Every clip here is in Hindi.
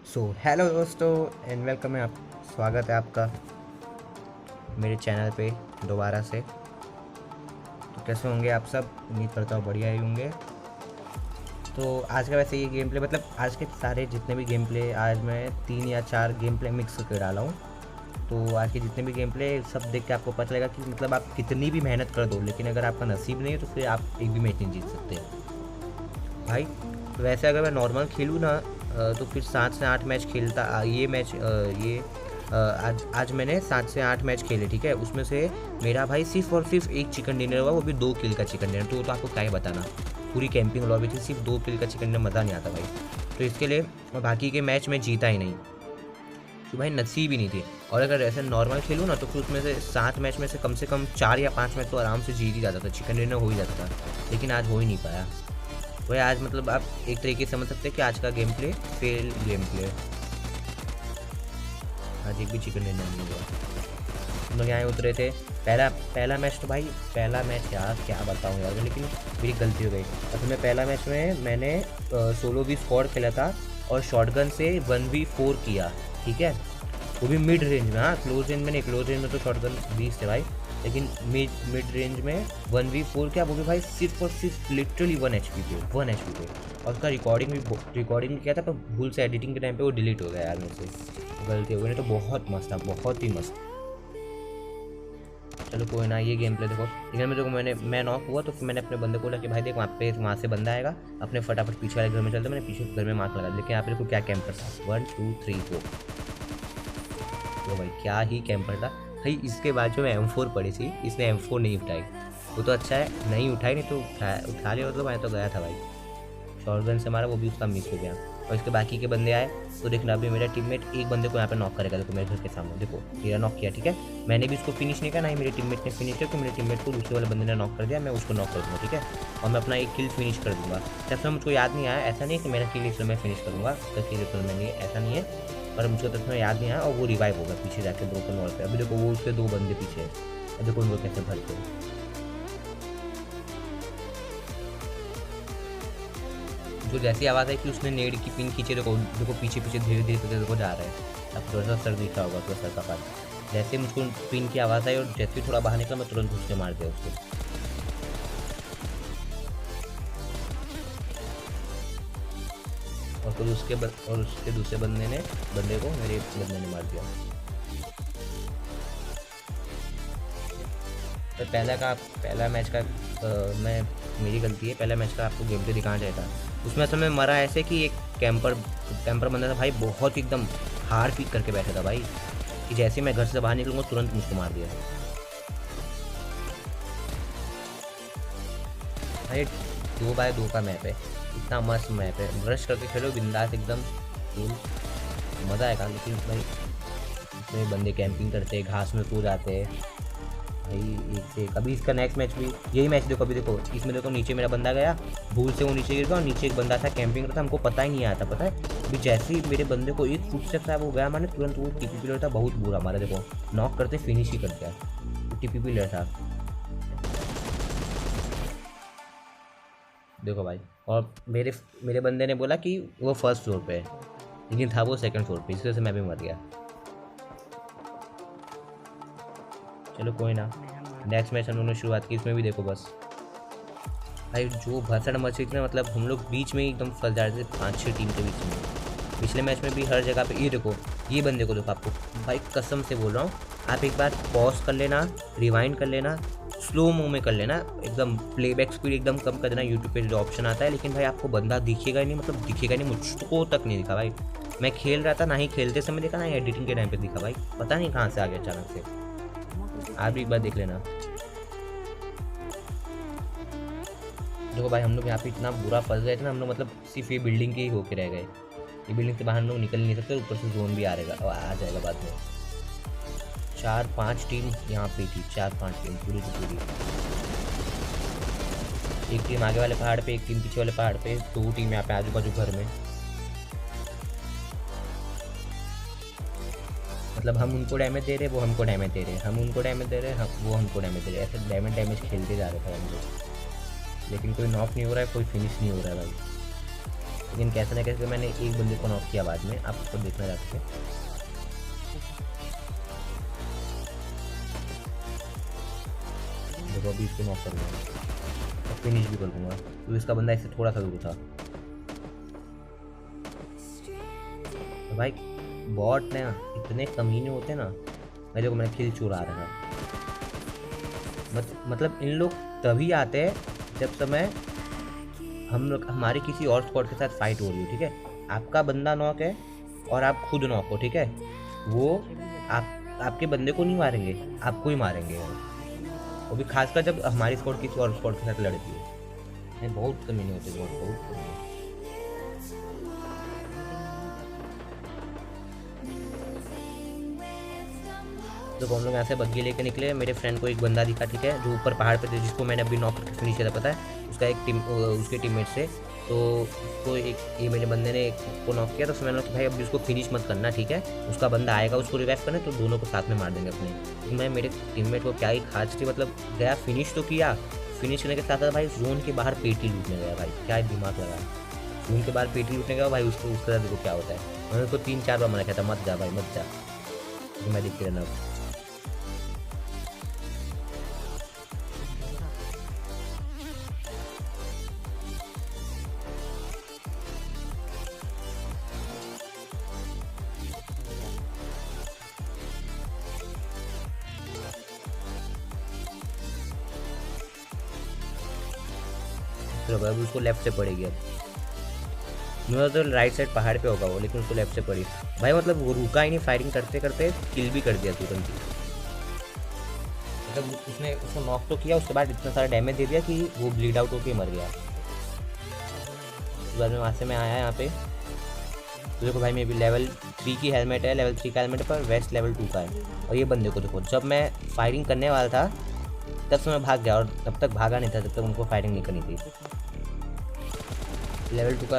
हेलो दोस्तों एंड वेलकम है आप। स्वागत है आपका मेरे चैनल पे दोबारा से। तो कैसे होंगे आप सब? उम्मीद करता हूँ बढ़िया ही होंगे। तो आज का वैसे ये गेम प्ले मतलब आज के सारे जितने भी गेम प्ले आज मैं 3 या 4 गेम प्ले मिक्स करके डाला हूँ। तो आज के जितने भी गेम प्ले सब देख के आपको पता लगेगा कि मतलब आप कितनी भी मेहनत कर दो, लेकिन अगर आपका नसीब नहीं है तो फिर आप एक भी मैच नहीं जीत सकते भाई। वैसे अगर मैं नॉर्मल खेलूँ ना तो फिर 7 से 8 मैच खेलता। ये मैच ये आज मैंने 7 से 8 मैच खेले, ठीक है। उसमें से मेरा भाई सिर्फ और सिर्फ एक चिकन डिनर हुआ, वो भी 2 किल का चिकन डिनर। तो आपको क्या ही बताना, पूरी कैंपिंग लॉबी थी, सिर्फ 2 किल का चिकन डिनर, मज़ा नहीं आता भाई। तो इसके लिए बाकी के मैच में जीता ही नहीं, तो भाई नसीब ही नहीं थी। और अगर ऐसे नॉर्मल खेलूँ ना तो फिर उसमें से 7 मैच में से कम 4 या 5 मैच तो आराम से जीत ही जाता था, चिकन डिनर हो ही जाता था। लेकिन आज हो ही नहीं पाया। वही आज मतलब आप एक तरीके से समझ सकते हैं कि आज का game play fail game play. आज एक भी चिकन डिनर नहीं हुआ। हम लोग यहाँ उतरे थे। पहला पहला मैच तो भाई पहला मैच यार क्या बताऊँ यार, लेकिन मेरी गलती हो गई। असल में पहला मैच में मैंने सोलो भी स्क्वाड खेला था और शॉटगन से 1v4 किया, ठीक है। वो भी मिड रेंज में, हाँ क्लोज रेंज में नहीं, क्लोज रेंज में तो शॉटगन 20 थे भाई, लेकिन मिड रेंज में 1v4 क्या, वो भी भाई सिर्फ और सिर्फ लिटरली 1 HP पे, 1 HP पे। और उसका रिकॉर्डिंग भी किया था, पर भूल से एडिटिंग के टाइम पे वो डिलीट हो गया यार मुझसे, गलती हो गई। नहीं तो बहुत मस्त था, बहुत ही मस्त। चलो कोई ना, ये गेम प्ले देखो। लेकिन मैं नॉक हुआ तो फिर मैंने अपने बंदे को बोला कि भाई देख वहाँ से बंदा आएगा, अपने फटाफट पीछे वाले घर में चलते। मैंने पीछे घर में मार्क लगा, लेकिन यहाँ पे देखो क्या कैंपर था, 1 2 3 4। तो भाई क्या ही कैंपर था भाई। इसके बाद जो M4 पड़ी थी, इसने M4 नहीं उठाई, वो तो अच्छा है नहीं उठाई, नहीं तो उठा लिया तो मैं तो गया था भाई। शॉटगन से मारा, वो भी उसका मिस हो गया। और इसके बाकी के बंदे आए तो देखना, अभी मेरा टीममेट एक बंदे को यहाँ पे नॉक करेगा। देखो मेरे घर के सामने देखो, मेरा नॉक किया, ठीक है। मैंने भी उसको फिनिश नहीं किया, ना ही मेरे टीममेट ने फिनिश किया। तो मेरे टीममेट को दूसरे वाले बंदे ने नॉक कर दिया, मैं उसको नॉक कर दूँगा, ठीक है। और मैं अपना एक किल फिनिश कर दूँगा। तब मुझको याद नहीं आया, ऐसा नहीं है कि मेरा किल इसमें मैं फिनिश करूँगा, उसका किल इसमें नहीं, ऐसा नहीं है। पर मुझको तब याद नहीं आया और वो रिवाइव होगा पीछे जाके ब्रोकन वॉल पे। अभी देखो वो उसके 2 बंदे पीछे है, देखो उनको कैसे भरते हैं। जो जैसी आवाज़ है कि उसने नेड की पिन खींचे, देखो देखो पीछे पीछे धीरे धीरे करके देखो जा रहा है। अब थोड़ा सा सर दिख रहा होगा, थोड़ा सर का पास। जैसे मुझको पिन की आवाज़ आई और जैसे ही थोड़ा बाहर निकला, मैं तुरंत घुस के मार दिया उसको। और फिर उसके दूसरे बंदे को मेरे बंदे ने मार दिया। तो पहला मैच का मैं मेरी गलती है, पहला मैच का आपको गेम प्ले दिखाना चाहिए था। उसमें असल में मरा ऐसे कि एक कैंपर बंदा था भाई, बहुत एकदम हार पीक करके बैठा था भाई, कि जैसे मैं घर से बाहर निकलूँगा तुरंत मुझको मार दिया भाई। 2x2 का मैप है, इतना मस्त मैप है, ब्रश करके खेलो बिंदास एकदम कूल, मज़ा आएगा। लेकिन भाई इसमें बंदे कैंपिंग करते, घास में कूद आते भाई एक से। कभी इसका नेक्स्ट मैच भी यही मैच देखो, अभी देखो इसमें देखो नीचे मेरा बंदा गया, भूल से वो नीचे गिर गया और नीचे एक बंदा था कैंपिंग करता, हमको पता ही नहीं आता, पता है। अभी जैसे ही मेरे बंदे को एक फुट से था वो गया, मैंने तुरंत वो TPP लेता, बहुत बुरा मारा। देखो नॉक करते फिनिश ही कर दिया, TPP ले था देखो भाई। और मेरे बंदे ने बोला कि वो फर्स्ट फ्लोर पे है, लेकिन था वो सेकंड फ्लोर पे, इस वजह से मैं भी मर गया। चलो कोई ना, नेक्स्ट मैच हम लोगों ने शुरुआत की, इसमें भी देखो बस भाई जो भसड़ मची थी ना, मतलब हम लोग बीच में ही एकदम फंस जा रहे थे 5-6 टीम के बीच में। पिछले मैच में भी हर जगह पे ये देखो, ये बंदे को देखो, आपको भाई कसम से बोल रहा हूँ, आप एक बार पॉज कर लेना, रिवाइंड कर लेना, स्लो मूव में कर लेना, एकदम प्लेबैक स्पीड एकदम कम कर देना, यूट्यूब पे जो ऑप्शन आता है। लेकिन भाई आपको बंदा दिखेगा ही नहीं, मतलब दिखेगा नहीं, मुझको तक नहीं दिखा भाई। मैं खेल रहा था, ना ही खेलते समय दिखा, ना ही एडिटिंग के टाइम पे दिखा भाई, पता नहीं कहाँ से आ गया अचानक से। आप भी एक बार देख लेना। देखो भाई हम लोग यहाँ पे इतना बुरा फंस गए थे ना, हम लोग मतलब सिर्फ ये बिल्डिंग के ही होके रह गए। ये बिल्डिंग से बाहर हम लोग निकल नहीं सकते, ऊपर से जोन भी आ जाएगा बाद में। 4-5 टीम यहाँ पे थी, 4-5 टीम पूरी की पूरी। एक टीम आगे वाले पहाड़ पे, एक टीम पीछे वाले पहाड़ पे, 2 टीम यहाँ पे आजू बाजू घर में। मतलब हम उनको डैमेज दे रहे, वो हमको डैमेज दे रहे, हम उनको डैमेज दे रहे, वो हमको डैमेज दे रहे, ऐसे डैमेज खेलते जा रहे थे हम लोग। लेकिन कोई नॉक नहीं हो रहा है, कोई फिनिश नहीं हो रहा है भाई। लेकिन कैसे ना कैसे मैंने एक बंदे को नॉक किया बाद में, आप उसको देखना जा सकते। देखो अभी इसको नॉक कर दूँगा और फिनिश भी कर दूँगा, तो इसका बंदा इससे थोड़ा सा दूर था। तो भाई बॉट ने इतने कमीने होते ना, मेरे को मैंने किल चुरा रहा है। मतलब इन लोग तभी आते हैं जब समय हम लोग हमारी किसी और स्क्वाड के साथ फाइट हो रही हो, ठीक है। आपका बंदा नॉक है और आप खुद नॉक हो, ठीक है, वो आपके बंदे को नहीं मारेंगे, आपको ही मारेंगे। वो भी खासकर जब हमारी स्क्वाड किसी और स्क्वाड के साथ लड़ती है। बहुत कमीने होते हैं, बहुत कमीने। तो हम लोग यहाँ से बग्गी लेके निकले। मेरे फ्रेंड को एक बंदा दिखा, ठीक है, जो ऊपर पहाड़ पे थे, जिसको मैंने अभी नॉक करके फिनिश किया था, पता है उसका एक उसके टीममेट से। तो उसको ये मेरे बंदे ने एक को नॉक किया, तो उसमें मैंने भाई अभी उसको फिनिश मत करना, ठीक है, उसका बंदा आएगा उसको रिवाइव करने, तो दोनों को साथ में मार देंगे अपने। तो मैं मेरे टीममेट को क्या ही खास थी, मतलब गया फिनिश तो किया, फिनिश करने के साथ साथ भाई जोन के बाहर पेटी लूटने गया। भाई क्या दिमाग लगा, जोन के बाहर पेटी लूटने गया भाई, उसको उसके साथ देखो क्या होता है। मैंने उसको 3-4 बार मना किया था, मत जा भाई मत जा, तो मैं देखते रहना। तो अब उसको लेफ्ट से पड़ेगी। अब मेरा तो राइट साइड पहाड़ पे होगा वो, लेकिन उसको लेफ्ट से पड़ी भाई। मतलब वो रुका ही नहीं, फायरिंग करते करते किल भी कर दिया तुरंत ही। मतलब उसने उसको नॉक तो किया, उसके बाद इतना सारा डैमेज दे दिया कि वो ब्लीड आउट होकर मर गया। उसके बाद में वहाँ से मैं आया यहाँ पे, तो देखो भाई मेरी लेवल 3 की हेलमेट है, लेवल 3 का हेलमेट पर वेस्ट लेवल 2 का है। और ये बंदे को देखो, जब मैं फायरिंग करने वाला था तब से मैं भाग गया, और तब तक भागा नहीं था जब तक उनको फायरिंग नहीं करनी थी। लेवल 2 का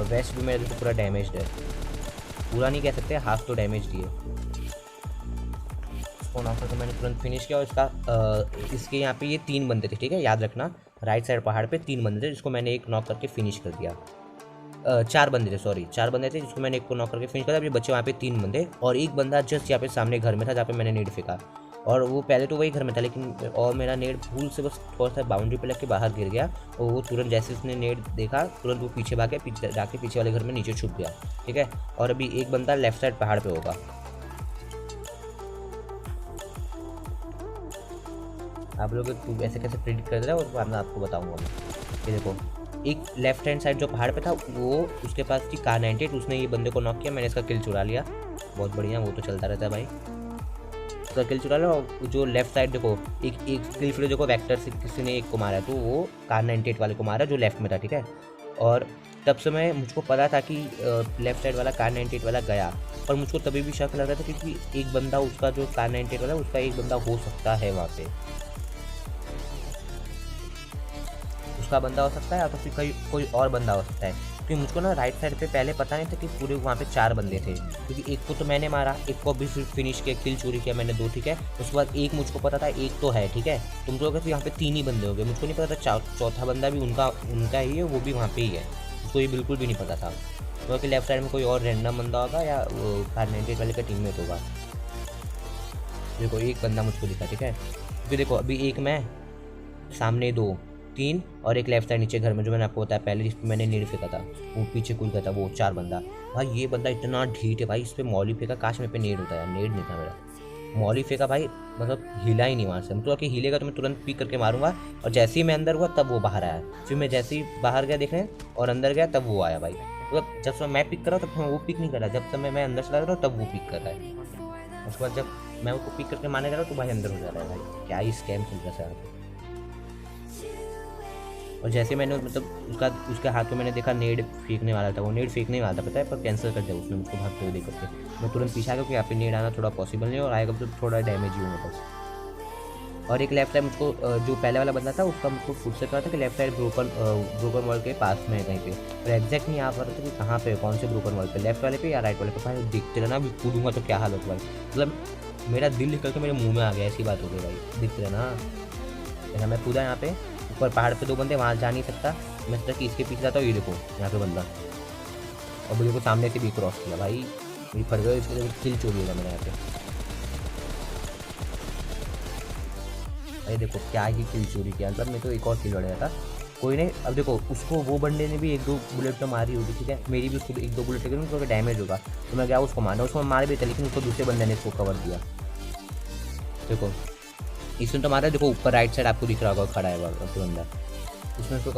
वेस्ट भी मेरे को पूरा डैमेज्ड है, पूरा नहीं कह सकते, हाफ तो डैमेज दिए। उसको नॉक करके मैंने तुरंत फिनिश किया। और इसका इसके यहाँ पे ये 3 बंदे थे, ठीक है, याद रखना, राइट साइड पहाड़ पे 3 बंदे थे, जिसको मैंने एक नॉक करके फिनिश कर दिया। 4 बंदे थे, सॉरी 4 बंदे थे, जिसको मैंने एक को नॉक करके फिनिश किया। अभी बच्चे वहाँ पे 3 बंदे, और एक बंदा जस्ट यहाँ पे सामने घर में था जहाँ पे मैंने नेड फेंका, और वो पहले तो वही घर में था, लेकिन और मेरा नेड भूल से बस थोड़ा सा बाउंड्री पे लग के बाहर गिर गया। और वो तुरंत जैसे उसने नेड देखा, तुरंत वो पीछे भागे, पीछे जाके पीछे वाले घर में नीचे छुप गया, ठीक है। और अभी एक बंदा लेफ्ट साइड पहाड़ पे होगा। आप लोग ऐसे कैसे प्रेडिक्ट कर रहे हो, और मैं आपको बताऊंगा मैं। ये देखो, एक लेफ्ट हैंड साइड जो पहाड़ पे था, वो उसके पास थी कार 98, उसने ये बंदे को नॉक किया, मैंने इसका किल चुरा लिया। बहुत बढ़िया, वो तो चलता रहता है भाई, उसका किल चुरा लिया। और जो लेफ्ट साइड देखो, एक किल फिर देखो वेक्टर से किसी ने एक को मारा, तो वो कार 98 वाले को मारा जो लेफ्ट में था, ठीक है। और तब से मैं मुझको पता था कि लेफ्ट साइड वाला कार 98 वाला गया, पर मुझको तभी भी शक लग रहा था क्योंकि एक बंदा उसका जो कार 98 वाला, उसका एक बंदा हो सकता है वहाँ पे, उसका बंदा हो सकता है, या तो फिर कोई और बंदा हो सकता है। क्योंकि मुझको ना राइट साइड पे पहले पता नहीं था कि पूरे वहाँ पे 4 बंदे थे, क्योंकि एक को तो मैंने मारा, एक को भी फिर फिनिश किया, किल चोरी किया मैंने 2, ठीक है। उसके बाद एक मुझको पता था एक तो है, ठीक है। तुम तो कहते यहाँ पे 3 ही बंदे हो गए, मुझको नहीं पता था चौथा बंदा भी उनका ही है, वो भी वहाँ पे ही है, उसको ये बिल्कुल भी नहीं पता था। तो कि लेफ्ट साइड में कोई और रैंडम बंदा होगा, या वो कार 98 वाले का टीममेट होगा। देखो एक बंदा मुझको दिखा, ठीक है, क्योंकि देखो अभी एक मैं, सामने 2, 3, और एक लेफ्ट साइड नीचे घर में जो मैंने आपको बताया पहले, जिस पर मैंने नेड फेंका था, वो पीछे कूद गया था, वो 4 बंदा। भाई ये बंदा इतना ढीठ है भाई, इस पर मौली फेंका, काश मेरे पे नेड होता है, नेड नहीं था मेरा, मौली फेंका भाई, मतलब हिला ही नहीं वहाँ से। मतलब कि हिलेगा तो मैं तुरंत पिक करके मारूंगा, और जैसे ही मैं अंदर हुआ तब वो बाहर आया, फिर मैं जैसे ही बाहर गया देखने और अंदर गया तब वो आया भाई। मतलब जब समय मैं पिक कर रहा हूँ तब वो पिक नहीं कर रहा, जब समय मैं अंदर चला रहा हूँ तब वो पिक कर रहा है। उसके बाद जब मैं उसको पिक करके मारने जा रहा हूँ तो भाई अंदर हो जा रहा है। भाई क्या ही स्कैम चल रहा है। और जैसे मैंने मतलब उसके हाथ में मैंने देखा नेड फेंकने वाला था, वो नेड फेंकने वाला था पता है, पर कैंसिल कर दिया उसने मुझको भागते हुए देख करके। मैं तुरंत पीछे आ गया, क्योंकि यहाँ पे नेड आना थोड़ा पॉसिबल नहीं, और आएगा तो थोड़ा डैमेज ही होगा बस। और एक लेफ्ट साइड मुझको जो पहले वाला बंदा था उसका मुझको फुट से कहा था कि लेफ्ट साइड ब्रोकन वॉल के पास में है कहीं पे, पर एग्जैक्ट नहीं आ पा रहा था कि कहाँ पे, कौन से ब्रोकन वॉल पे, लेफ्ट वाले पे या राइट वाले पे। भाई दिखते रहना, अभी कूदूंगा तो क्या हालत भाई, मतलब मेरा दिल निकल के मेरे मुँह में आ गया, ऐसी बात हो गई भाई। दिखते रहना, मैं कूदा यहाँ पे ऊपर पहाड़ पे, 2 बंदे, वहाँ जा नहीं सकता मैं, सोचा कि इसके पीछे जाता हूँ। ये देखो यहाँ पे बंदा, और बुलेट को सामने से भी क्रॉस किया भाई, मेरी फट गई, किल चोरी होगा मेरे यहाँ पे। अरे देखो क्या ही किल चोरी किया, मतलब मैं तो एक और किल लड़ गया था। कोई नहीं, अब देखो उसको वो बंदे ने भी 1-2 बुलेट तो मारी होगी, ठीक है, मेरी भी उसको 1-2 बुलेट लगी, उसको डैमेज होगा, तो मैं गया उसको मारना, उसको मार भी था, लेकिन उसको दूसरे बंदे ने इसको कवर दिया। देखो इसने तो मारा, देखो ऊपर राइट साइड आपको दिख रहा होगा, खड़ा है बंदा, उसने उसको